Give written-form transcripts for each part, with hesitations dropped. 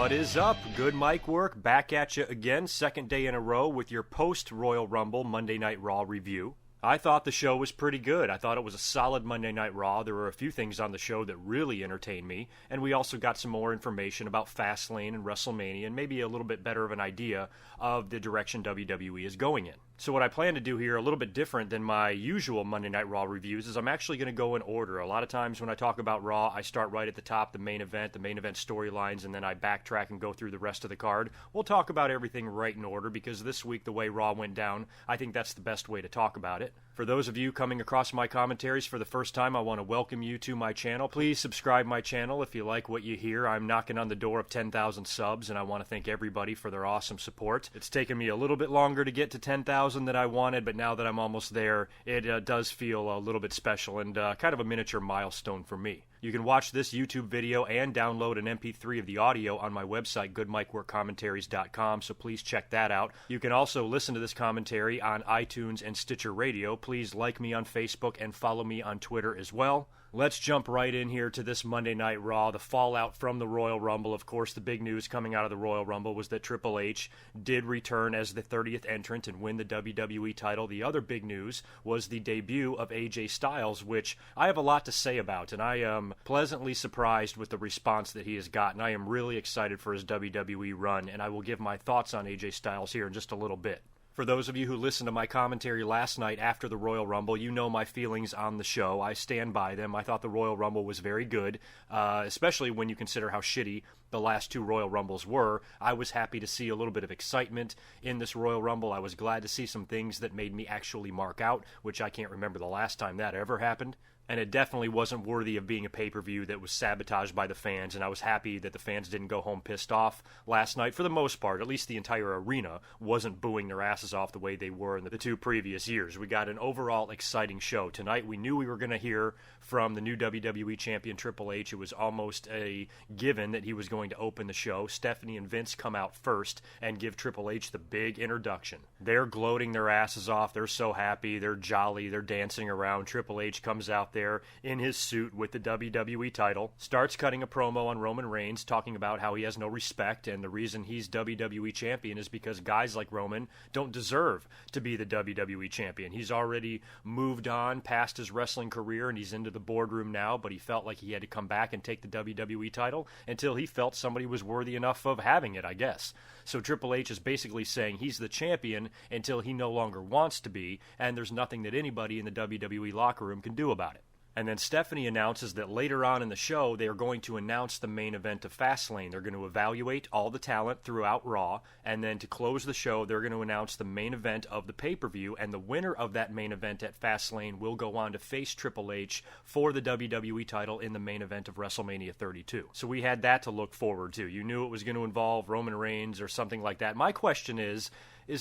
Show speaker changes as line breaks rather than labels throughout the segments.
What is up? GoodMicWork back at you again, second day in a row with your post-Royal Rumble Monday Night Raw review. I thought the show was pretty good. I thought it was a solid Monday Night Raw. There were a few things on the show that really entertained me, and we also got some more information about Fastlane and WrestleMania, and maybe a little bit better of an idea of the direction WWE is going in. So what I plan to do here, a little bit different than my usual Monday Night Raw reviews, is I'm actually going to go in order. A lot of times when I talk about Raw, I start right at the top, the main event storylines, and then I backtrack and go through the rest of the card. We'll talk about everything right in order, because this week, the way Raw went down, I think that's the best way to talk about it. For those of you coming across my commentaries for the first time, I want to welcome you to my channel. Please subscribe my channel if you like what you hear. I'm knocking on the door of 10,000 subs, and I want to thank everybody for their awesome support. It's taken me a little bit longer to get to 10,000 than I wanted, but now that I'm almost there, it does feel a little bit special and kind of a miniature milestone for me. You can watch this YouTube video and download an MP3 of the audio on my website, GoodMicWorkCommentaries.com, so please check that out. You can also listen to this commentary on iTunes and Stitcher Radio. Please like me on Facebook and follow me on Twitter as well. Let's jump right in here to this Monday Night Raw, the fallout from the Royal Rumble. Of course, the big news coming out of the Royal Rumble was that Triple H did return as the 30th entrant and win the WWE title. The other big news was the debut of AJ Styles, which I have a lot to say about, and I am pleasantly surprised with the response that he has gotten. I am really excited for his WWE run, and I will give my thoughts on AJ Styles here in just a little bit. For those of you who listened to my commentary last night after the Royal Rumble, you know my feelings on the show. I stand by them. I thought the Royal Rumble was very good, especially when you consider how shitty the last two Royal Rumbles were. I was happy to see a little bit of excitement in this Royal Rumble. I was glad to see some things that made me actually mark out, which I can't remember the last time that ever happened. And it definitely wasn't worthy of being a pay-per-view that was sabotaged by the fans, and I was happy that the fans didn't go home pissed off last night. For the most part, at least the entire arena wasn't booing their asses off the way they were in the two previous years. We got an overall exciting show. Tonight, we knew we were going to hear from the new WWE Champion Triple H. It was almost a given that he was going to open the show. Stephanie and Vince come out first and give Triple H the big introduction. They're gloating their asses off. They're so happy. They're jolly. They're dancing around. Triple H comes out there in his suit with the WWE title, starts cutting a promo on Roman Reigns, talking about how he has no respect, and the reason he's WWE champion is because guys like Roman don't deserve to be the WWE champion. He's already moved on past his wrestling career, and he's into the boardroom now, but he felt like he had to come back and take the WWE title until he felt somebody was worthy enough of having it, I guess. So Triple H is basically saying he's the champion until he no longer wants to be, and there's nothing that anybody in the WWE locker room can do about it. And then Stephanie announces that later on in the show, they are going to announce the main event of Fastlane. They're going to evaluate all the talent throughout Raw, and then to close the show, they're going to announce the main event of the pay-per-view, and the winner of that main event at Fastlane will go on to face Triple H for the WWE title in the main event of WrestleMania 32. So we had that to look forward to. You knew it was going to involve Roman Reigns or something like that. My question is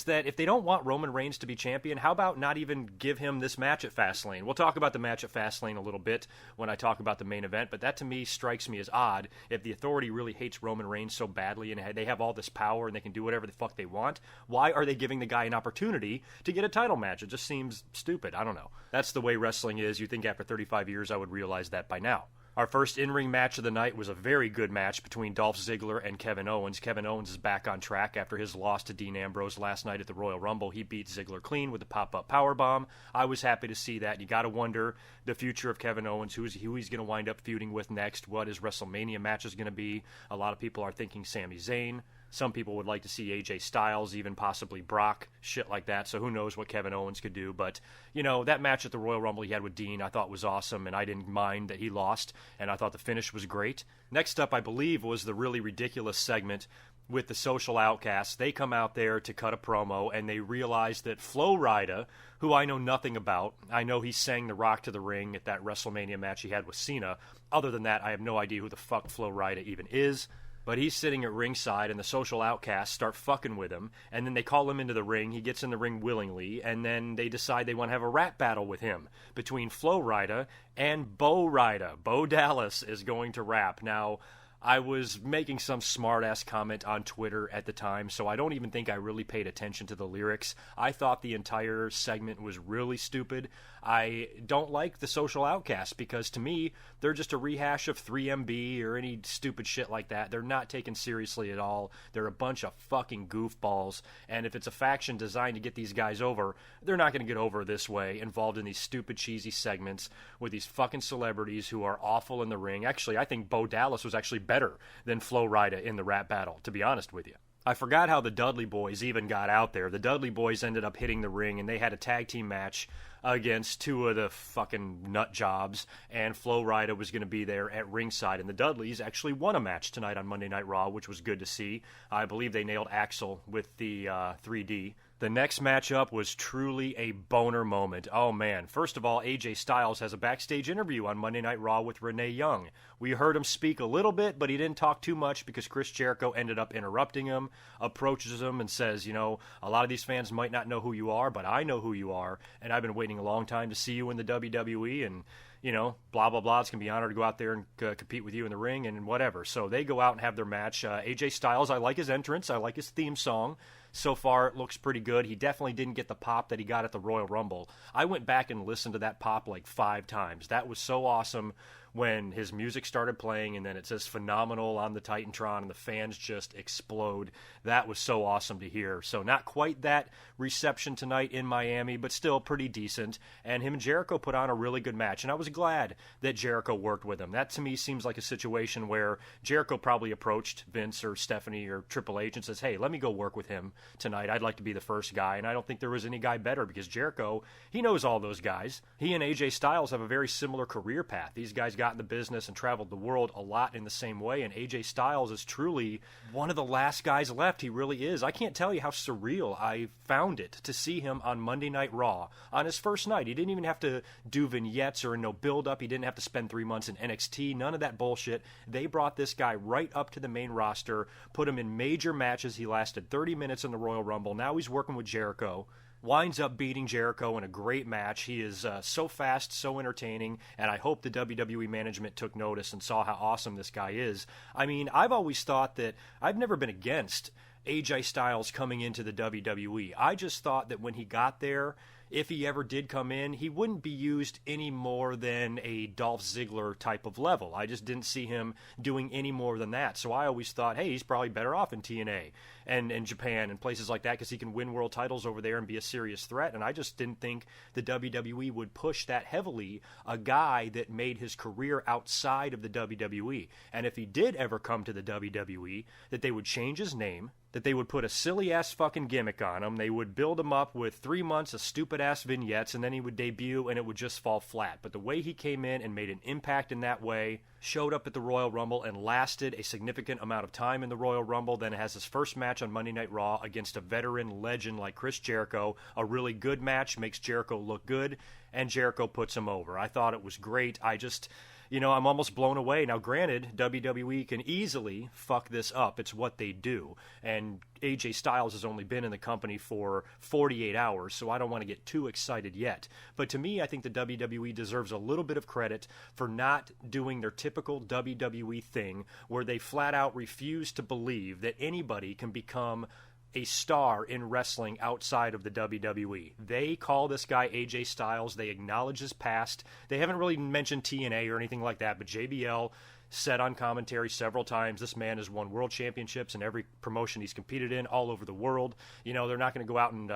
that if they don't want Roman Reigns to be champion, how about not even give him this match at Fastlane? We'll talk about the match at Fastlane a little bit when I talk about the main event, but that to me strikes me as odd. If the Authority really hates Roman Reigns so badly and they have all this power and they can do whatever the fuck they want, why are they giving the guy an opportunity to get a title match? It just seems stupid. I don't know. That's the way wrestling is. You'd think after 35 years I would realize that by now. Our first in-ring match of the night was a very good match between Dolph Ziggler and Kevin Owens. Kevin Owens is back on track after his loss to Dean Ambrose last night at the Royal Rumble. He beat Ziggler clean with a pop-up powerbomb. I was happy to see that. You got to wonder the future of Kevin Owens, who he's going to wind up feuding with next, what his WrestleMania match is going to be. A lot of people are thinking Sami Zayn. Some people would like to see AJ Styles, even possibly Brock, shit like that. So who knows what Kevin Owens could do. But, you know, that match at the Royal Rumble he had with Dean I thought was awesome, and I didn't mind that he lost, and I thought the finish was great. Next up, I believe, was the really ridiculous segment with the Social Outcasts. They come out there to cut a promo, and they realize that Flo Rida, who I know nothing about, I know he sang The Rock to the ring at that WrestleMania match he had with Cena. Other than that, I have no idea who the fuck Flo Rida even is. But he's sitting at ringside, and the Social Outcasts start fucking with him, and then they call him into the ring. He gets in the ring willingly, and then they decide they want to have a rap battle with him between Flo Rida and Bo Rida. Bo Dallas is going to rap. Now, I was making some smart-ass comment on Twitter at the time, so I don't even think I really paid attention to the lyrics. I thought the entire segment was really stupid. I don't like the Social Outcasts because, to me, they're just a rehash of 3MB or any stupid shit like that. They're not taken seriously at all. They're a bunch of fucking goofballs, and if it's a faction designed to get these guys over, they're not going to get over this way, involved in these stupid, cheesy segments with these fucking celebrities who are awful in the ring. Actually, I think Bo Dallas was actually better than Flo Rida in the rap battle, to be honest with you. I forgot how the Dudley Boys even got out there. The Dudley Boys ended up hitting the ring, and they had a tag team match against two of the fucking nut jobs, and Flo Rida was going to be there at ringside, and the Dudleys actually won a match tonight on Monday Night Raw, which was good to see. I believe they nailed Axel with the 3D. The next matchup was truly a boner moment. Oh man, first of all, AJ Styles has a backstage interview on Monday Night Raw with Renee Young. We heard him speak a little bit, but he didn't talk too much because Chris Jericho ended up interrupting him, approaches him and says, you know, a lot of these fans might not know who you are, but I know who you are, and I've been waiting a long time to see you in the WWE, and you know, blah, blah, blah. It's going to be an honor to go out there and compete with you in the ring and whatever. So they go out and have their match. AJ Styles, I like his entrance. I like his theme song. So far, it looks pretty good. He definitely didn't get the pop that he got at the Royal Rumble. I went back and listened to that pop like 5 times. That was so awesome when his music started playing, and then it says phenomenal on the Titantron, and the fans just explode. That was so awesome to hear. So not quite that reception tonight in Miami, but still pretty decent. And him and Jericho put on a really good match, and I was glad that Jericho worked with him. That, to me, seems like a situation where Jericho probably approached Vince or Stephanie or Triple H and says, hey, let me go work with him tonight. I'd like to be the first guy, and I don't think there was any guy better because Jericho, he knows all those guys. He and AJ Styles have a very similar career path. These guys got in the business and traveled the world a lot in the same way, and AJ Styles is truly one of the last guys left. He really is. I can't tell you how surreal I found it to see him on Monday Night Raw on his first night. He didn't even have to do vignettes or no build-up. He didn't have to spend 3 months in NXT. None of that bullshit. They brought this guy right up to the main roster, put him in major matches. He lasted 30 minutes in the Royal Rumble. Now he's working with Jericho. Winds up beating Jericho in a great match. He is so fast, so entertaining, and I hope the WWE management took notice and saw how awesome this guy is. I mean, I've always thought that I've never been against AJ Styles coming into the WWE. I just thought that when he got there, if he ever did come in, he wouldn't be used any more than a Dolph Ziggler type of level. I just didn't see him doing any more than that. So I always thought, hey, he's probably better off in TNA and Japan and places like that because he can win world titles over there and be a serious threat. And I just didn't think the WWE would push that heavily a guy that made his career outside of the WWE. And if he did ever come to the WWE, that they would change his name, that they would put a silly-ass fucking gimmick on him, they would build him up with 3 months of stupid-ass vignettes, and then he would debut, and it would just fall flat. But the way he came in and made an impact in that way, showed up at the Royal Rumble and lasted a significant amount of time in the Royal Rumble, then has his first match on Monday Night Raw against a veteran legend like Chris Jericho, a really good match, makes Jericho look good, and Jericho puts him over. I thought it was great. I'm almost blown away. Now, granted, WWE can easily fuck this up. It's what they do. And AJ Styles has only been in the company for 48 hours, so I don't want to get too excited yet. But to me, I think the WWE deserves a little bit of credit for not doing their typical WWE thing where they flat out refuse to believe that anybody can become a star in wrestling outside of the WWE. They call this guy AJ Styles. They acknowledge his past. They haven't really mentioned TNA or anything like that, but JBL said on commentary several times, this man has won world championships in every promotion he's competed in all over the world. You know, they're not going to go out and,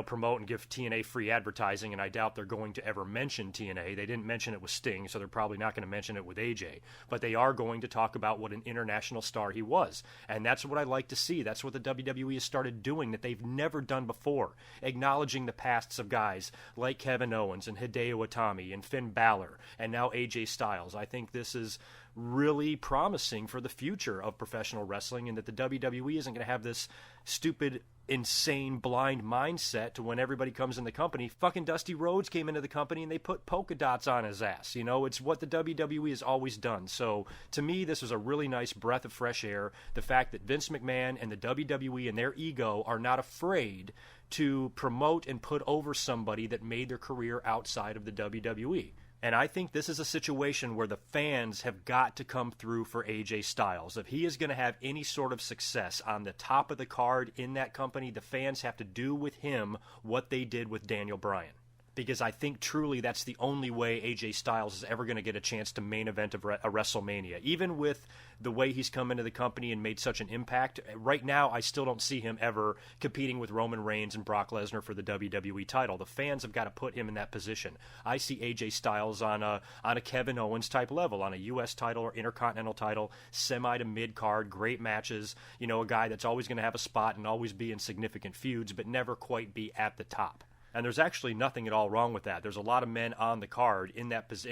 promote and give TNA free advertising, and I doubt they're going to ever mention TNA. They didn't mention it with Sting, so they're probably not going to mention it with AJ. But they are going to talk about what an international star he was, and that's what I like to see. That's what the WWE has started doing that they've never done before, acknowledging the pasts of guys like Kevin Owens and Hideo Itami and Finn Balor, and now AJ Styles. I think this is really promising for the future of professional wrestling, and that the WWE isn't going to have this stupid, insane, blind mindset to when everybody comes in the company. Fucking Dusty Rhodes came into the company and they put polka dots on his ass. You know, it's what the WWE has always done. So to me, this was a really nice breath of fresh air. The fact that Vince McMahon and the WWE and their ego are not afraid to promote and put over somebody that made their career outside of the WWE. And I think this is a situation where the fans have got to come through for AJ Styles. If he is going to have any sort of success on the top of the card in that company, the fans have to do with him what they did with Daniel Bryan. Because I think truly that's the only way AJ Styles is ever going to get a chance to main event a WrestleMania. Even with the way he's come into the company and made such an impact, right now I still don't see him ever competing with Roman Reigns and Brock Lesnar for the WWE title. The fans have got to put him in that position. I see AJ Styles on a Kevin Owens type level, on a U.S. title or Intercontinental title, semi to mid card, great matches. You know, a guy that's always going to have a spot and always be in significant feuds, but never quite be at the top. And there's actually nothing at all wrong with that. There's a lot of men on the card in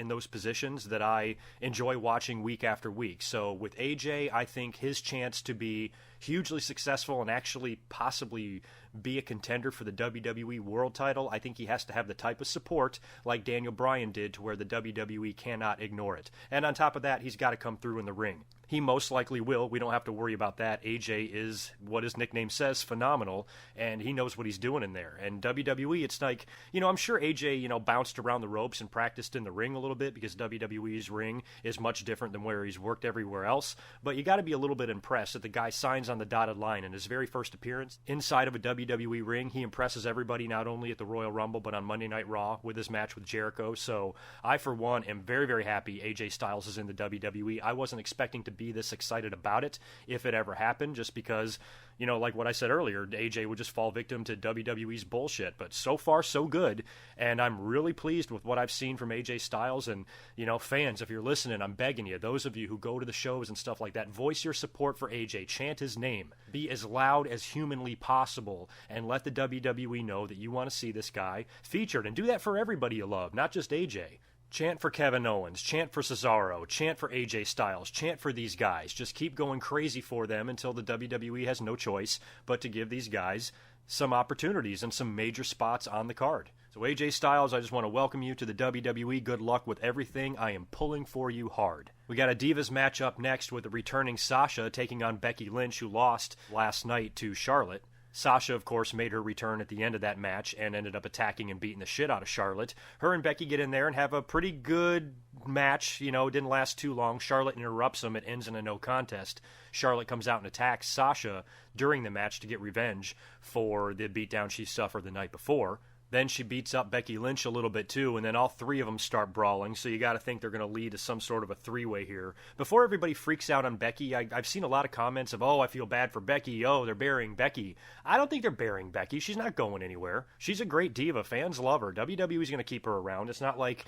those positions that I enjoy watching week after week. So with AJ, I think his chance to be hugely successful and actually possibly be a contender for the WWE World title, I think he has to have the type of support like Daniel Bryan did to where the WWE cannot ignore it. And on top of that, he's got to come through in the ring. He most likely will. We don't have to worry about that. AJ is, what his nickname says, phenomenal, and he knows what he's doing in there. And WWE, it's like, you know, I'm sure AJ, you know, bounced around the ropes and practiced in the ring a little bit because WWE's ring is much different than where he's worked everywhere else. But you got to be a little bit impressed that the guy signs on the dotted line in his very first appearance inside of a WWE ring. He impresses everybody not only at the Royal Rumble but on Monday Night Raw with his match with Jericho. So I, for one, am very, very happy AJ Styles is in the WWE. I wasn't expecting to be this excited about it if it ever happened, just because, you know, like what I said earlier, AJ would just fall victim to WWE's bullshit. But so far, so good, and I'm really pleased with what I've seen from AJ Styles. And, you know, fans, if you're listening, I'm begging you, those of you who go to the shows and stuff like that, voice your support for AJ. Chant his name. Be as loud as humanly possible, and let the WWE know that you want to see this guy featured. And do that for everybody you love, not just AJ. Chant for Kevin Owens, chant for Cesaro, chant for AJ Styles, chant for these guys. Just keep going crazy for them until the WWE has no choice but to give these guys some opportunities and some major spots on the card. So AJ Styles, I just want to welcome you to the WWE. Good luck with everything. I am pulling for you hard. We got a Divas match up next with the returning Sasha taking on Becky Lynch, who lost last night to Charlotte. Sasha, of course, made her return at the end of that match and ended up attacking and beating the shit out of Charlotte. Her and Becky get in there and have a pretty good match. You know, it didn't last too long. Charlotte interrupts them. It ends in a no contest. Charlotte comes out and attacks Sasha during the match to get revenge for the beatdown she suffered the night before. Then she beats up Becky Lynch a little bit too, and then all three of them start brawling, so you got to think they're going to lead to some sort of a three-way here. Before everybody freaks out on Becky, I've seen a lot of comments of, oh, I feel bad for Becky, oh, they're burying Becky. I don't think they're burying Becky. She's not going anywhere. She's a great diva. Fans love her. WWE's going to keep her around. It's not like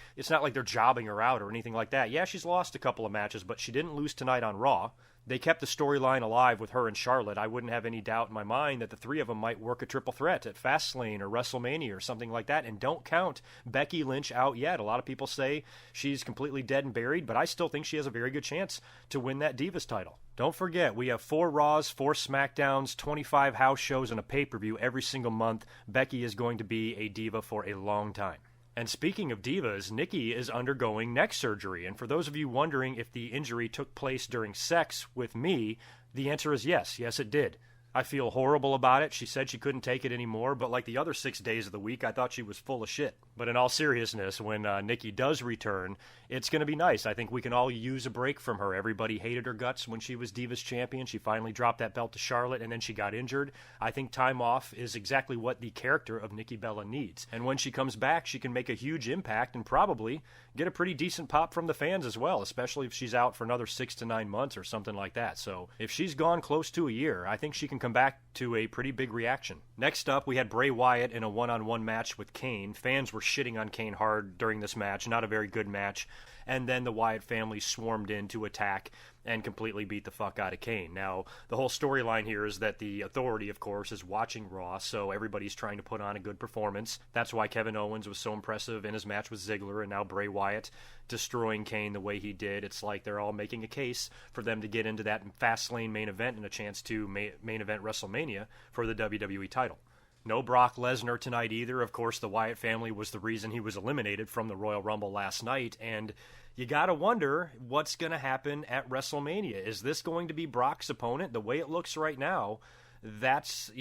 they're jobbing her out or anything like that. Yeah, she's lost a couple of matches, but she didn't lose tonight on Raw. They kept the storyline alive with her and Charlotte. I wouldn't have any doubt in my mind that the three of them might work a triple threat at Fastlane or WrestleMania or something like that. And don't count Becky Lynch out yet. A lot of people say she's completely dead and buried, but I still think she has a very good chance to win that Divas title. Don't forget, we have 4 Raws, 4 SmackDowns, 25 house shows, and a pay-per-view every single month. Becky is going to be a diva for a long time. And speaking of divas, Nikki is undergoing neck surgery. And for those of you wondering if the injury took place during sex with me, the answer is yes. Yes, it did. I feel horrible about it. She said she couldn't take it anymore, but like the other 6 days of the week, I thought she was full of shit. But in all seriousness, when Nikki does return, it's going to be nice. I think we can all use a break from her. Everybody hated her guts when she was Divas champion. She finally dropped that belt to Charlotte, and then she got injured. I think time off is exactly what the character of Nikki Bella needs. And when she comes back, she can make a huge impact and probably get a pretty decent pop from the fans as well, especially if she's out for another 6 to 9 months or something like that. So if she's gone close to a year, I think she can come back to a pretty big reaction. Next up, we had Bray Wyatt in a one-on-one match with Kane. Fans were shitting on Kane hard during this match. Not a very good match. And then the Wyatt family swarmed in to attack and completely beat the fuck out of Kane. Now, the whole storyline here is that the Authority, of course, is watching Raw, so everybody's trying to put on a good performance. That's why Kevin Owens was so impressive in his match with Ziggler, and now Bray Wyatt destroying Kane the way he did. It's like they're all making a case for them to get into that Fastlane main event and a chance to main event WrestleMania for the WWE title. No Brock Lesnar tonight either. Of course, the Wyatt family was the reason he was eliminated from the Royal Rumble last night, and you gotta wonder what's going to happen at WrestleMania. Is this going to be Brock's opponent? The way it looks right now, that's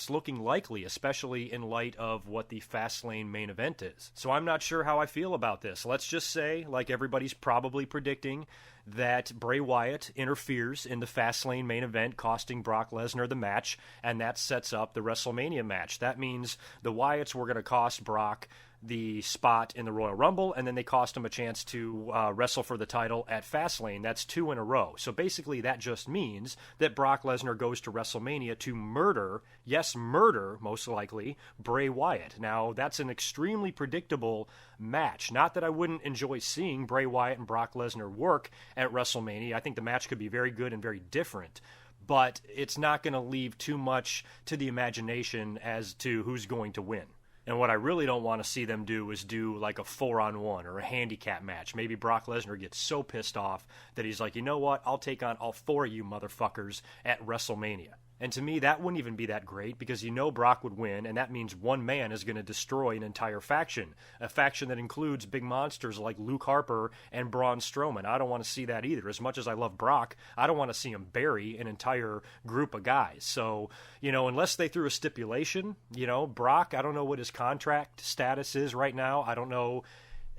looking likely, especially in light of what the Fastlane main event is. So I'm not sure how I feel about this. Let's just say, like everybody's probably predicting, that Bray Wyatt interferes in the Fastlane main event, costing Brock Lesnar the match, and that sets up the WrestleMania match. That means the Wyatts were going to cost Brock the spot in the Royal Rumble, and then they cost him a chance to wrestle for the title at Fastlane. That's 2 in a row. So basically that just means that Brock Lesnar goes to WrestleMania to murder, yes, murder, most likely, Bray Wyatt. Now, that's an extremely predictable match. Not that I wouldn't enjoy seeing Bray Wyatt and Brock Lesnar work at WrestleMania. I think the match could be very good and very different, but it's not going to leave too much to the imagination as to who's going to win. And what I really don't want to see them do is do like a 4-on-1 or a handicap match. Maybe Brock Lesnar gets so pissed off that he's like, you know what, I'll take on all 4 of you motherfuckers at WrestleMania. And to me, that wouldn't even be that great, because you know Brock would win, and that means one man is going to destroy an entire faction. A faction that includes big monsters like Luke Harper and Braun Strowman. I don't want to see that either. As much as I love Brock, I don't want to see him bury an entire group of guys. So, unless they threw a stipulation, Brock, I don't know what his contract status is right now. I don't know.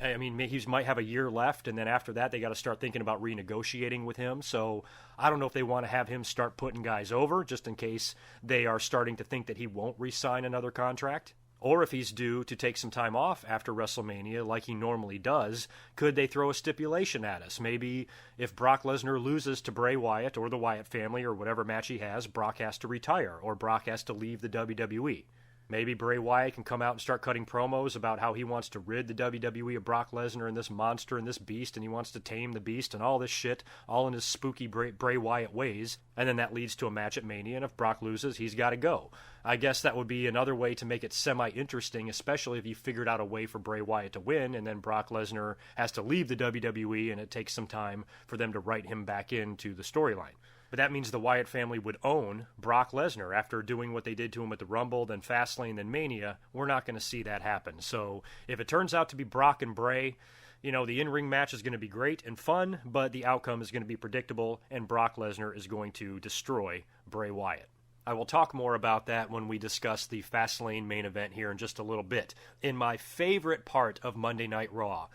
I mean, he might have a year left, and then after that, they got to start thinking about renegotiating with him. So I don't know if they want to have him start putting guys over, just in case they are starting to think that he won't re-sign another contract. Or if he's due to take some time off after WrestleMania, like he normally does, could they throw a stipulation at us? Maybe if Brock Lesnar loses to Bray Wyatt or the Wyatt family or whatever match he has, Brock has to retire, or Brock has to leave the WWE. Maybe Bray Wyatt can come out and start cutting promos about how he wants to rid the WWE of Brock Lesnar and this monster and this beast, and he wants to tame the beast and all this shit, all in his spooky Bray Wyatt ways, and then that leads to a match at Mania, and if Brock loses, he's got to go. I guess that would be another way to make it semi-interesting, especially if you figured out a way for Bray Wyatt to win, and then Brock Lesnar has to leave the WWE, and it takes some time for them to write him back into the storyline. But that means the Wyatt family would own Brock Lesnar after doing what they did to him at the Rumble, then Fastlane, then Mania. We're not going to see that happen. So if it turns out to be Brock and Bray, the in-ring match is going to be great and fun, but the outcome is going to be predictable, and Brock Lesnar is going to destroy Bray Wyatt. I will talk more about that when we discuss the Fastlane main event here in just a little bit. In my favorite part of Monday Night Raw,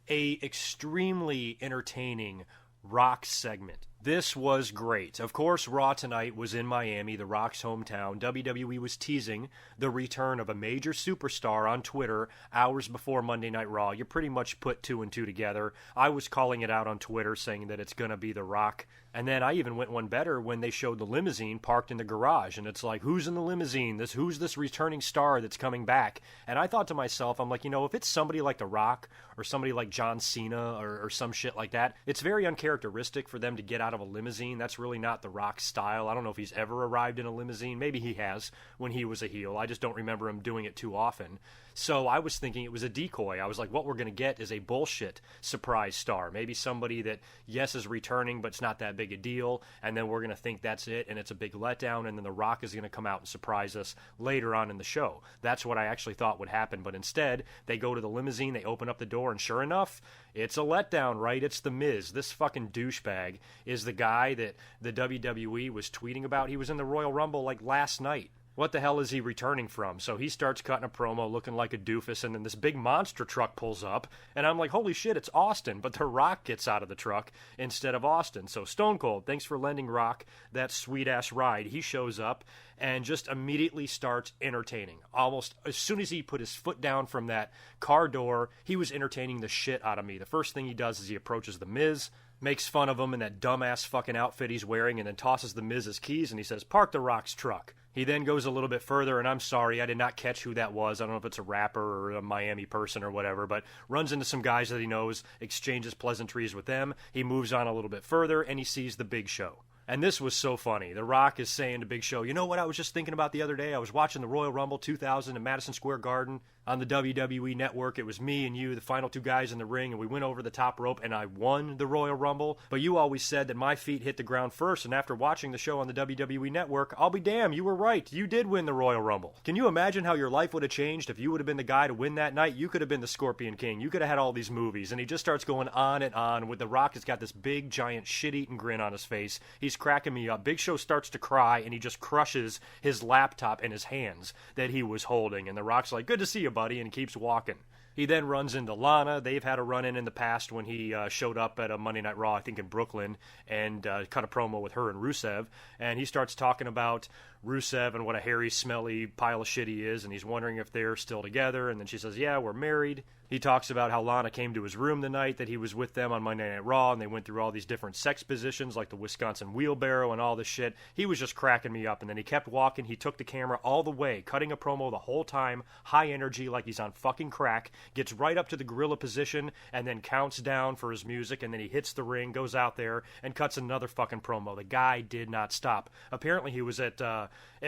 a extremely entertaining Rock segment. This was great. Of course, Raw tonight was in Miami, The Rock's hometown. WWE was teasing the return of a major superstar on Twitter hours before Monday Night Raw. You pretty much put 2 and 2 together. I was calling it out on Twitter, saying that it's going to be The Rock. And then I even went one better when they showed the limousine parked in the garage. And it's like, who's in the limousine? Who's this returning star that's coming back? And I thought to myself, I'm like, if it's somebody like The Rock or somebody like John Cena or some shit like that, it's very uncharacteristic for them to get out of a limousine. That's really not The Rock's style. I don't know if he's ever arrived in a limousine. Maybe he has when he was a heel. I just don't remember him doing it too often. So I was thinking it was a decoy. I was like, what we're going to get is a bullshit surprise star. Maybe somebody that, yes, is returning, but it's not that big a deal. And then we're going to think that's it, and it's a big letdown, and then The Rock is going to come out and surprise us later on in the show. That's what I actually thought would happen. But instead, they go to the limousine, they open up the door, and sure enough, it's a letdown, right? It's The Miz. This fucking douchebag is the guy that the WWE was tweeting about. He was in the Royal Rumble like last night. What the hell is he returning from? So he starts cutting a promo looking like a doofus, and then this big monster truck pulls up, and I'm like, holy shit, it's Austin. But The Rock gets out of the truck instead of Austin. So Stone Cold, thanks for lending Rock that sweet-ass ride. He shows up and just immediately starts entertaining. Almost as soon as he put his foot down from that car door, he was entertaining the shit out of me. The first thing he does is he approaches The Miz, makes fun of him in that dumbass fucking outfit he's wearing, and then tosses The Miz's keys, and he says, park The Rock's truck. He then goes a little bit further, and I'm sorry, I did not catch who that was. I don't know if it's a rapper or a Miami person or whatever, but runs into some guys that he knows, exchanges pleasantries with them. He moves on a little bit further, and he sees the Big Show. And this was so funny. The Rock is saying to Big Show, you know what I was just thinking about the other day? I was watching the Royal Rumble 2000 in Madison Square Garden on the WWE Network. It was me and you, the final 2 guys in the ring, and we went over the top rope, and I won the Royal Rumble. But you always said that my feet hit the ground first, and after watching the show on the WWE Network, I'll be damned, you were right. You did win the Royal Rumble. Can you imagine how your life would have changed if you would have been the guy to win that night? You could have been the Scorpion King. You could have had all these movies. And he just starts going on and on with The Rock has got this big, giant, shit-eating grin on his face. He's he's cracking me up. Big Show starts to cry, and he just crushes his laptop in his hands that he was holding. And The Rock's like, good to see you, buddy, and keeps walking. He then runs into Lana. They've had a run-in the past when he showed up at a Monday Night Raw, I think in Brooklyn, and cut a promo with her and Rusev. And he starts talking about Rusev and what a hairy, smelly pile of shit he is, and he's wondering if they're still together. And then she says, yeah, we're married. He talks about how Lana came to his room the night that he was with them on Monday Night Raw, and they went through all these different sex positions, like the Wisconsin wheelbarrow and all this shit. He was just cracking me up, and then he kept walking. He took the camera all the way, cutting a promo the whole time, high energy, like he's on fucking crack, gets right up to the gorilla position, and then counts down for his music, and then he hits the ring, goes out there, and cuts another fucking promo. The guy did not stop. Apparently he was at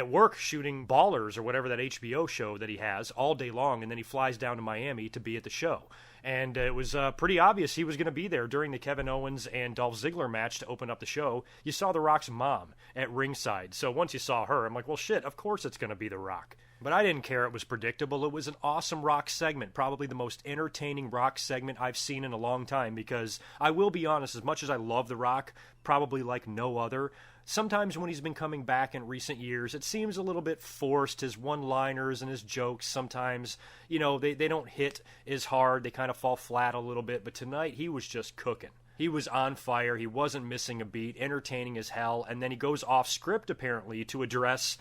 work shooting Ballers, or whatever that HBO show that he has, all day long, and then he flies down to Miami to be at the show. And it was pretty obvious he was going to be there during the Kevin Owens and Dolph Ziggler match to open up the show. You saw The Rock's mom at ringside. So once you saw her, I'm like, well, shit, of course it's going to be The Rock. But I didn't care. It was predictable. It was an awesome Rock segment, probably the most entertaining Rock segment I've seen in a long time, because I will be honest, as much as I love The Rock, probably like no other, sometimes when he's been coming back in recent years, it seems a little bit forced. His one-liners and his jokes sometimes, you know, they don't hit as hard. They kind of fall flat a little bit. But tonight, he was just cooking. He was on fire. He wasn't missing a beat, entertaining as hell. And then he goes off script, apparently, to address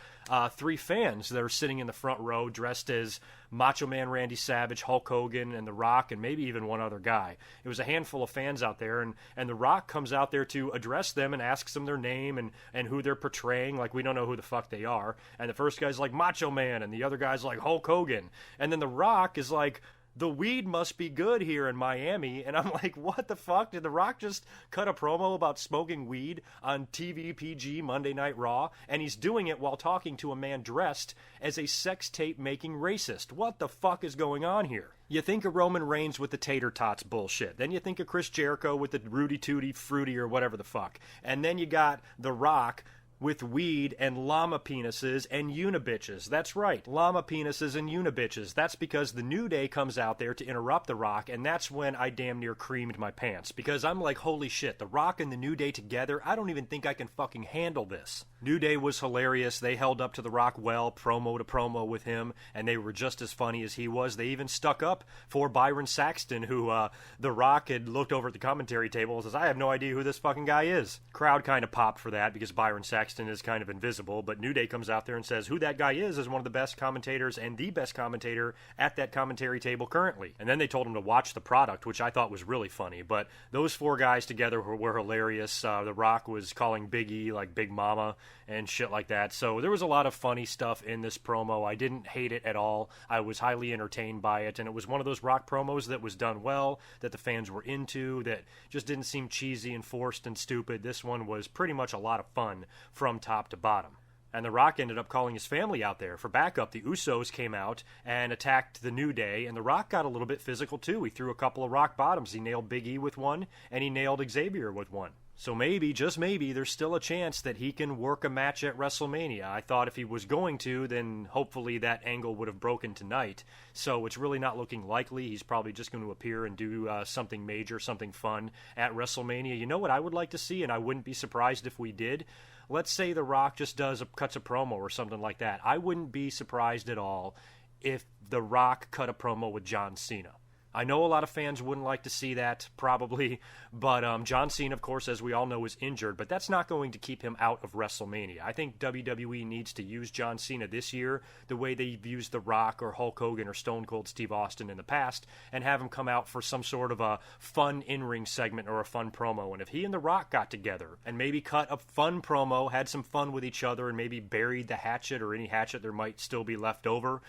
three fans that are sitting in the front row dressed as Macho Man Randy Savage, Hulk Hogan, and The Rock, and maybe even one other guy. It was a handful of fans out there, and The Rock comes out there to address them and asks them their name and who they're portraying. Like, we don't know who the fuck they are. And the first guy's like Macho Man, and the other guy's like Hulk Hogan. And then The Rock is like, the weed must be good here in Miami. And I'm like, what the fuck? Did The Rock just cut a promo about smoking weed on TV PG Monday Night Raw? And he's doing it while talking to a man dressed as a sex tape making racist. What the fuck is going on here? You think of Roman Reigns with the tater tots bullshit. Then you think of Chris Jericho with the Rudy Tooty Fruity or whatever the fuck. And then you got The Rock with weed and llama penises and unibitches. That's right, llama penises and unibitches. That's because the New Day comes out there to interrupt The Rock, and that's when I damn near creamed my pants. Because I'm like, holy shit, The Rock and the New Day together? I don't even think I can fucking handle this. New Day was hilarious. They held up to The Rock well, promo to promo with him, and they were just as funny as he was. They even stuck up for Byron Saxton, who The Rock had looked over at the commentary table and says, I have no idea who this fucking guy is. Crowd kind of popped for that because Byron Saxton is kind of invisible, but New Day comes out there and says who that guy is one of the best commentators and the best commentator at that commentary table currently. And then they told him to watch the product, which I thought was really funny. But those four guys together were hilarious. The Rock was calling Big E like Big Mama and shit like that. So there was a lot of funny stuff in this promo. I didn't hate it at all. I was highly entertained by it, and it was one of those Rock promos that was done well, that the fans were into, that just didn't seem cheesy and forced and stupid. This one was pretty much a lot of fun from top to bottom. And The Rock ended up calling his family out there for backup. The Usos came out and attacked the New Day, and The Rock got a little bit physical too. He threw a couple of rock bottoms. He nailed Big E with one, and he nailed Xavier with one. So maybe, just maybe, there's still a chance that he can work a match at WrestleMania. I thought if he was going to, then hopefully that angle would have broken tonight. So it's really not looking likely. He's probably just going to appear and do something major, something fun at WrestleMania. You know what I would like to see, and I wouldn't be surprised if we did? Let's say The Rock just cuts a promo or something like that. I wouldn't be surprised at all if The Rock cut a promo with John Cena. I know a lot of fans wouldn't like to see that, probably, but John Cena, of course, as we all know, is injured, but that's not going to keep him out of WrestleMania. I think WWE needs to use John Cena this year the way they've used The Rock or Hulk Hogan or Stone Cold Steve Austin in the past, and have him come out for some sort of a fun in-ring segment or a fun promo. And if he and The Rock got together and maybe cut a fun promo, had some fun with each other, and maybe buried the hatchet or any hatchet there might still be left over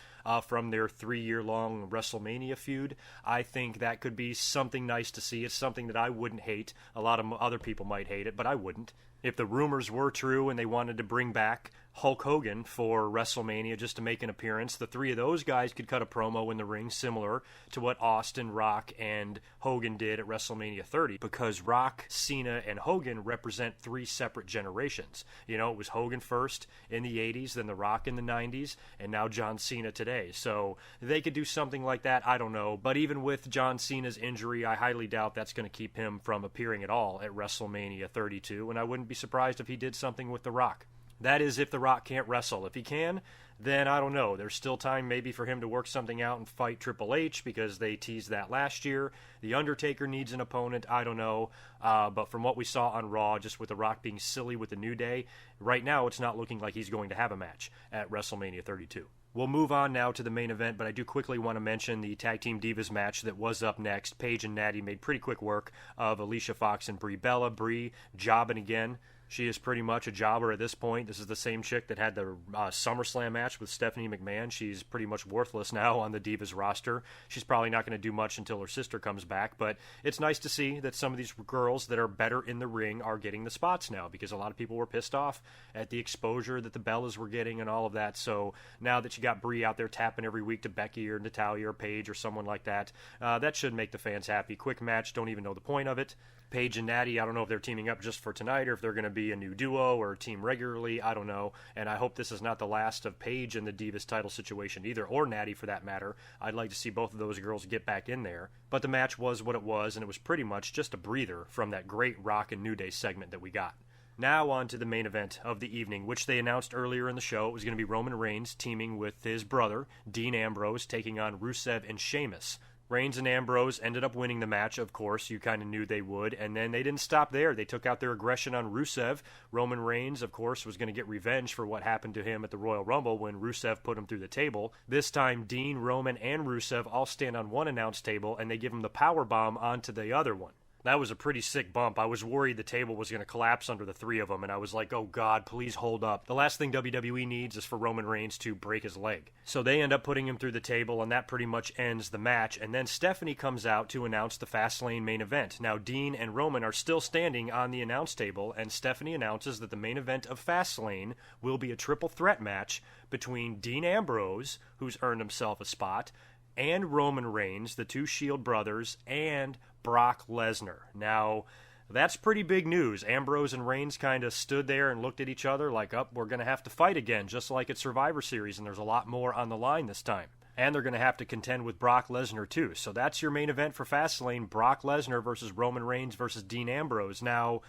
from their 3-year-long WrestleMania feud, I think that could be something nice to see. It's something that I wouldn't hate. A lot of other people might hate it, but I wouldn't. If the rumors were true and they wanted to bring back Hulk Hogan for WrestleMania just to make an appearance. The three of those guys could cut a promo in the ring similar to what Austin, Rock, and Hogan did at WrestleMania 30, because Rock, Cena, and Hogan represent three separate generations. You know, it was Hogan first in the 80s, then The Rock in the 90s, and now John Cena today. So they could do something like that, I don't know. But even with John Cena's injury, I highly doubt that's going to keep him from appearing at all at WrestleMania 32, and I wouldn't be surprised if he did something with The Rock. That is if The Rock can't wrestle. If he can, then I don't know. There's still time maybe for him to work something out and fight Triple H, because they teased that last year. The Undertaker needs an opponent. I don't know. But from what we saw on Raw, just with The Rock being silly with the New Day, right now it's not looking like he's going to have a match at WrestleMania 32. We'll move on now to the main event, but I do quickly want to mention the Tag Team Divas match that was up next. Paige and Natty made pretty quick work of Alicia Fox and Brie Bella. Brie jobbing again. She is pretty much a jobber at this point. This is the same chick that had the SummerSlam match with Stephanie McMahon. She's pretty much worthless now on the Divas roster. She's probably not going to do much until her sister comes back, but it's nice to see that some of these girls that are better in the ring are getting the spots now, because a lot of people were pissed off at the exposure that the Bellas were getting and all of that. So now that you got Brie out there tapping every week to Becky or Natalya or Paige or someone like that, that should make the fans happy. Quick match, don't even know the point of it. Paige and Natty, I don't know if they're teaming up just for tonight or if they're going to be a new duo or team regularly. I don't know. And I hope this is not the last of Paige in the Divas title situation either, or Natty for that matter. I'd like to see both of those girls get back in there. But the match was what it was, and it was pretty much just a breather from that great Rock and New Day segment that we got. Now on to the main event of the evening, which they announced earlier in the show. It was going to be Roman Reigns teaming with his brother, Dean Ambrose, taking on Rusev and Sheamus. Reigns and Ambrose ended up winning the match, of course. You kind of knew they would. And then they didn't stop there. They took out their aggression on Rusev. Roman Reigns, of course, was going to get revenge for what happened to him at the Royal Rumble when Rusev put him through the table. This time, Dean, Roman, and Rusev all stand on one announce table, and they give him the powerbomb onto the other one. That was a pretty sick bump. I was worried the table was going to collapse under the three of them, and I was like, oh God, please hold up. The last thing WWE needs is for Roman Reigns to break his leg. So they end up putting him through the table, and that pretty much ends the match. And then Stephanie comes out to announce the Fastlane main event. Now, Dean and Roman are still standing on the announce table, and Stephanie announces that the main event of Fastlane will be a triple threat match between Dean Ambrose, who's earned himself a spot, and Roman Reigns, the two Shield brothers, and Brock Lesnar. Now, that's pretty big news. Ambrose and Reigns kind of stood there and looked at each other like, oh, we're going to have to fight again, just like at Survivor Series, and there's a lot more on the line this time. And they're going to have to contend with Brock Lesnar, too. So that's your main event for Fastlane, Brock Lesnar versus Roman Reigns versus Dean Ambrose. Now,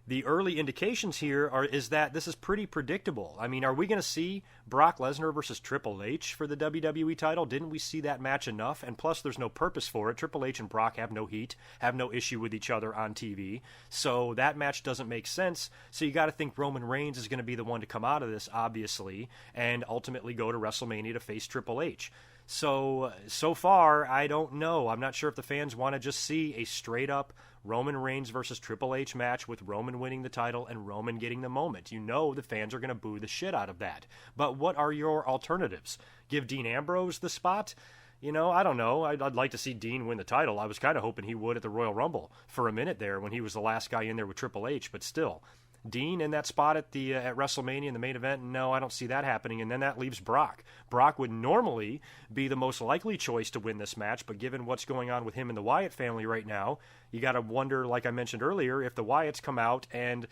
the early indications here is that this is pretty predictable. I mean, are we going to see Brock Lesnar versus Triple H for the WWE title? Didn't we see that match enough? And plus, there's no purpose for it. Triple H and Brock have no heat, have no issue with each other on TV. So that match doesn't make sense. So you got to think Roman Reigns is going to be the one to come out of this, obviously, and ultimately go to WrestleMania to face Triple H. So far, I don't know. I'm not sure if the fans want to just see a straight-up Roman Reigns versus Triple H match with Roman winning the title and Roman getting the moment. You know the fans are going to boo the shit out of that. But what are your alternatives? Give Dean Ambrose the spot? You know, I don't know. I'd like to see Dean win the title. I was kind of hoping he would at the Royal Rumble for a minute there when he was the last guy in there with Triple H, but still. Dean in that spot at WrestleMania in the main event? No, I don't see that happening. And then that leaves Brock. Brock would normally be the most likely choice to win this match, but given what's going on with him and the Wyatt family right now, you got to wonder, like I mentioned earlier, if the Wyatts come out and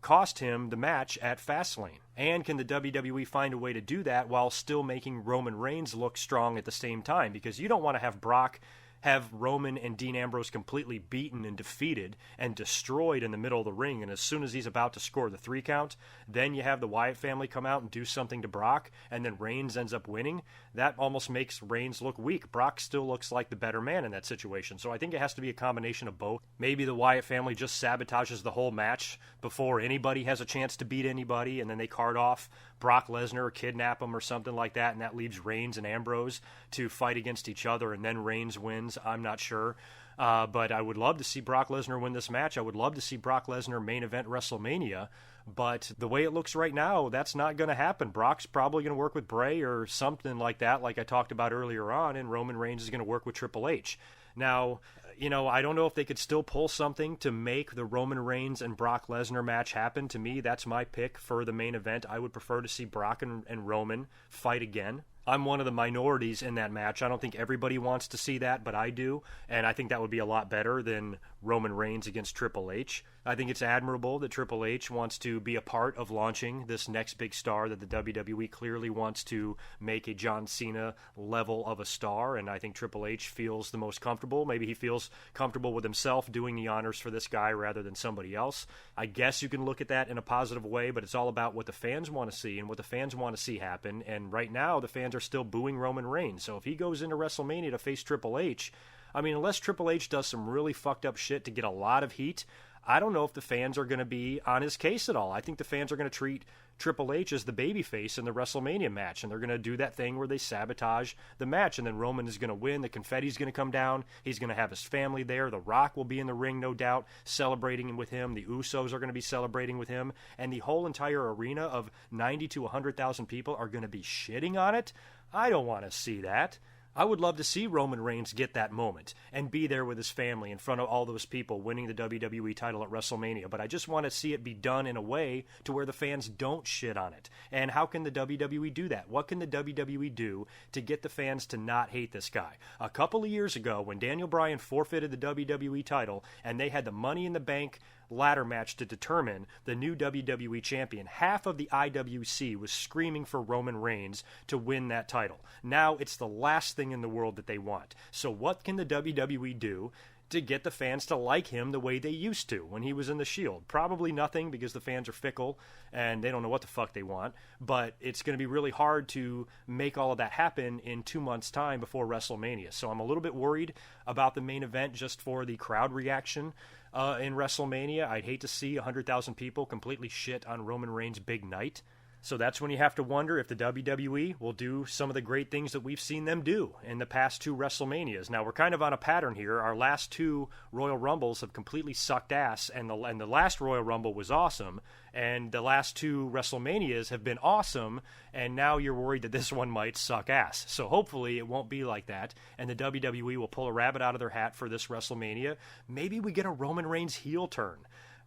cost him the match at Fastlane. And can the WWE find a way to do that while still making Roman Reigns look strong at the same time? Because you don't want to have Brock have Roman and Dean Ambrose completely beaten and defeated and destroyed in the middle of the ring, and as soon as he's about to score the 3 count, then you have the Wyatt family come out and do something to Brock, and then Reigns ends up winning. That almost makes Reigns look weak. Brock still looks like the better man in that situation, so I think it has to be a combination of both. Maybe the Wyatt family just sabotages the whole match before anybody has a chance to beat anybody, and then they card off Brock Lesnar or kidnap him or something like that, and that leaves Reigns and Ambrose to fight against each other, and then Reigns wins. I'm not sure. But I would love to see Brock Lesnar win this match. I would love to see Brock Lesnar main event WrestleMania. But the way it looks right now, that's not going to happen. Brock's probably going to work with Bray or something like that, like I talked about earlier on, and Roman Reigns is going to work with Triple H. Now, I don't know if they could still pull something to make the Roman Reigns and Brock Lesnar match happen. To me, that's my pick for the main event. I would prefer to see Brock and Roman fight again. I'm one of the minorities in that match. I don't think everybody wants to see that, but I do, and I think that would be a lot better than Roman Reigns against Triple H. I think it's admirable that Triple H wants to be a part of launching this next big star that the WWE clearly wants to make a John Cena level of a star, and I think Triple H feels the most comfortable. Maybe he feels comfortable with himself doing the honors for this guy rather than somebody else. I guess you can look at that in a positive way, but it's all about what the fans want to see and what the fans want to see happen, and right now the fans are still booing Roman Reigns. So if he goes into WrestleMania to face Triple H, I mean, unless Triple H does some really fucked up shit to get a lot of heat, I don't know if the fans are going to be on his case at all. I think the fans are going to treat Triple H as the babyface in the WrestleMania match, and they're going to do that thing where they sabotage the match, and then Roman is going to win, the confetti's going to come down, he's going to have his family there, The Rock will be in the ring, no doubt, celebrating with him, the Usos are going to be celebrating with him, and the whole entire arena of 90 to 100,000 people are going to be shitting on it. I don't want to see that. I would love to see Roman Reigns get that moment and be there with his family in front of all those people winning the WWE title at WrestleMania, but I just want to see it be done in a way to where the fans don't shit on it. And how can the WWE do that? What can the WWE do to get the fans to not hate this guy? A couple of years ago, when Daniel Bryan forfeited the WWE title and they had the Money in the Bank ladder match to determine the new WWE champion, half of the IWC was screaming for Roman Reigns to win that title. Now it's the last thing in the world that they want. So what can the WWE do to get the fans to like him the way they used to when he was in the Shield? Probably nothing, because the fans are fickle and they don't know what the fuck they want, but it's going to be really hard to make all of that happen in 2 months' time before WrestleMania. So I'm a little bit worried about the main event just for the crowd reaction in WrestleMania. I'd hate to see 100,000 people completely shit on Roman Reigns' big night. So that's when you have to wonder if the WWE will do some of the great things that we've seen them do in the past 2 WrestleManias. Now, we're kind of on a pattern here. Our last 2 Royal Rumbles have completely sucked ass, and the last Royal Rumble was awesome, and the last 2 WrestleManias have been awesome, and now you're worried that this one might suck ass. So hopefully it won't be like that, and the WWE will pull a rabbit out of their hat for this WrestleMania. Maybe we get a Roman Reigns heel turn.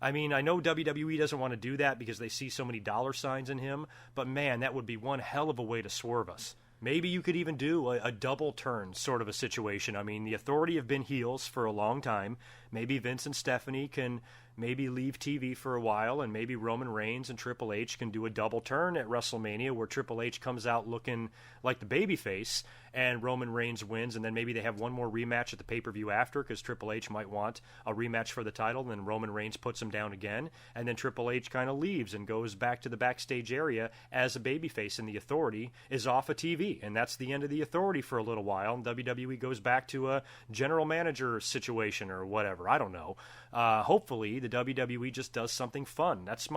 I mean, I know WWE doesn't want to do that because they see so many dollar signs in him, but man, that would be one hell of a way to swerve us. Maybe you could even do a double turn sort of a situation. I mean, the Authority have been heels for a long time. Maybe Vince and Stephanie can maybe leave TV for a while, and maybe Roman Reigns and Triple H can do a double turn at WrestleMania where Triple H comes out looking like the babyface and Roman Reigns wins, and then maybe they have one more rematch at the pay-per-view after because Triple H might want a rematch for the title, and then Roman Reigns puts him down again, and then Triple H kind of leaves and goes back to the backstage area as a babyface, and the Authority is off of TV, and that's the end of the Authority for a little while, and WWE goes back to a general manager situation or whatever. I don't know. Hopefully the WWE just does something fun. That's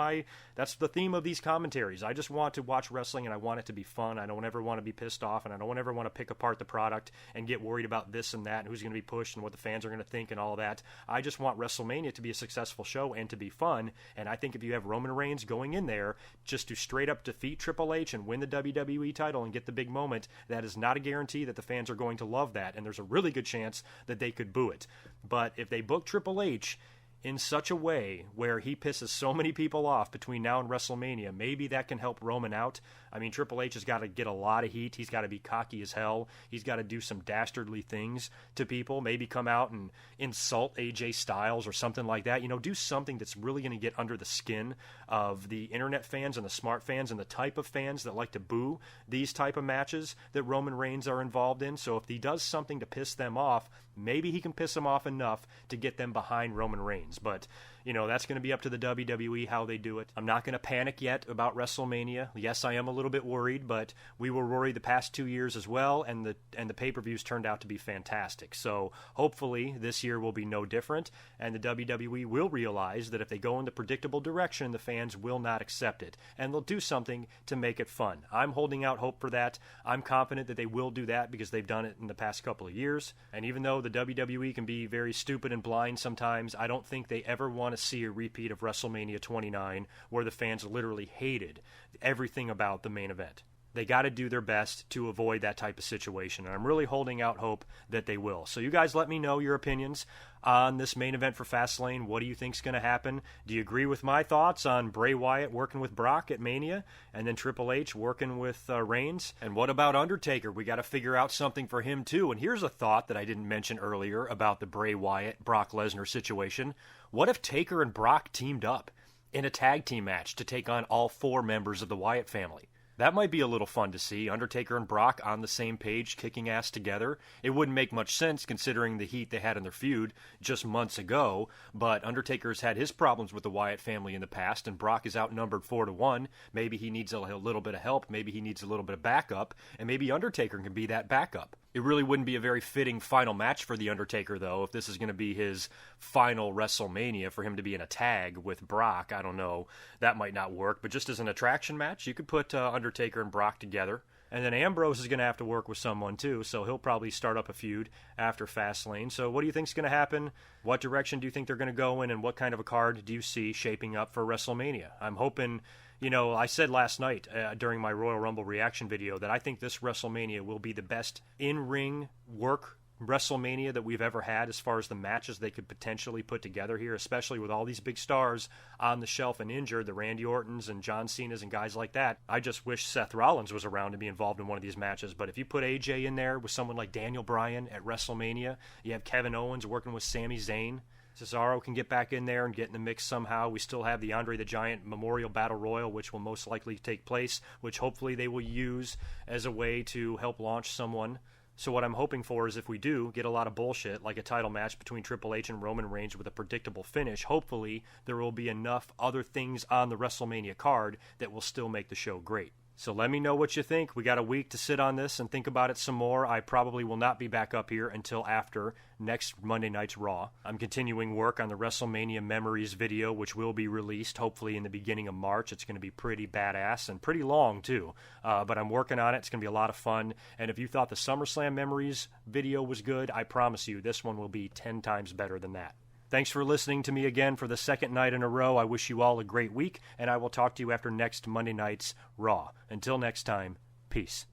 the theme of these commentaries. I just want to watch wrestling, and I want it to be fun. I don't ever want to be pissed off, and I don't ever want to pick apart the product and get worried about this and that and who's going to be pushed and what the fans are going to think and all that. I just want WrestleMania to be a successful show and to be fun, and I think if you have Roman Reigns going in there just to straight up defeat Triple H and win the WWE title and get the big moment, that is not a guarantee that the fans are going to love that, and there's a really good chance that they could boo it. But if they book Triple H in such a way where he pisses so many people off between now and WrestleMania, maybe that can help Roman out. I mean, Triple H has got to get a lot of heat. He's got to be cocky as hell. He's got to do some dastardly things to people. Maybe come out and insult AJ Styles or something like that. You know, do something that's really going to get under the skin of the internet fans and the smart fans and the type of fans that like to boo these type of matches that Roman Reigns are involved in. So if he does something to piss them off, maybe he can piss them off enough to get them behind Roman Reigns. But, you know, that's going to be up to the WWE how they do it. I'm not going to panic yet about WrestleMania. Yes, I am a little bit worried, but we were worried the past 2 years as well, and the pay-per-views turned out to be fantastic. So hopefully this year will be no different, and the WWE will realize that if they go in the predictable direction, the fans will not accept it, and they'll do something to make it fun. I'm holding out hope for that. I'm confident that they will do that because they've done it in the past couple of years, and even though the WWE can be very stupid and blind sometimes, I don't think they ever want to see a repeat of WrestleMania 29 where the fans literally hated everything about the main event. They got to do their best to avoid that type of situation, and I'm really holding out hope that they will. So you guys let me know your opinions on this main event for Fastlane. What do you think's going to happen? Do you agree with my thoughts on Bray Wyatt working with Brock at Mania, and then Triple H working with Reigns? And what about Undertaker? We got to figure out something for him too. And here's a thought that I didn't mention earlier about the Bray Wyatt Brock Lesnar situation. What if Taker and Brock teamed up in a tag team match to take on all 4 members of the Wyatt family? That might be a little fun to see, Undertaker and Brock on the same page, kicking ass together. It wouldn't make much sense considering the heat they had in their feud just months ago, but Undertaker's had his problems with the Wyatt family in the past, and Brock is outnumbered 4-1. Maybe he needs a little bit of help, maybe he needs a little bit of backup, and maybe Undertaker can be that backup. It really wouldn't be a very fitting final match for The Undertaker, though, if this is going to be his final WrestleMania, for him to be in a tag with Brock. I don't know. That might not work, but just as an attraction match, you could put Undertaker and Brock together. And then Ambrose is going to have to work with someone, too, so he'll probably start up a feud after Fastlane. So what do you think is going to happen? What direction do you think they're going to go in, and what kind of a card do you see shaping up for WrestleMania? I'm hoping... You know, I said last night during my Royal Rumble reaction video that I think this WrestleMania will be the best in-ring work WrestleMania that we've ever had as far as the matches they could potentially put together here, especially with all these big stars on the shelf and injured, the Randy Ortons and John Cena's and guys like that. I just wish Seth Rollins was around to be involved in one of these matches, but if you put AJ in there with someone like Daniel Bryan at WrestleMania, you have Kevin Owens working with Sami Zayn, Cesaro can get back in there and get in the mix somehow. We still have the Andre the Giant Memorial Battle Royal, which will most likely take place, which hopefully they will use as a way to help launch someone. So what I'm hoping for is if we do get a lot of bullshit, like a title match between Triple H and Roman Reigns with a predictable finish, hopefully there will be enough other things on the WrestleMania card that will still make the show great. So let me know what you think. We got a week to sit on this and think about it some more. I probably will not be back up here until after next Monday night's Raw. I'm continuing work on the WrestleMania Memories video, which will be released hopefully in the beginning of March. It's going to be pretty badass and pretty long too, but I'm working on it. It's going to be a lot of fun. And if you thought the SummerSlam Memories video was good, I promise you this one will be 10 times better than that. Thanks for listening to me again for the second night in a row. I wish you all a great week, and I will talk to you after next Monday night's Raw. Until next time, peace.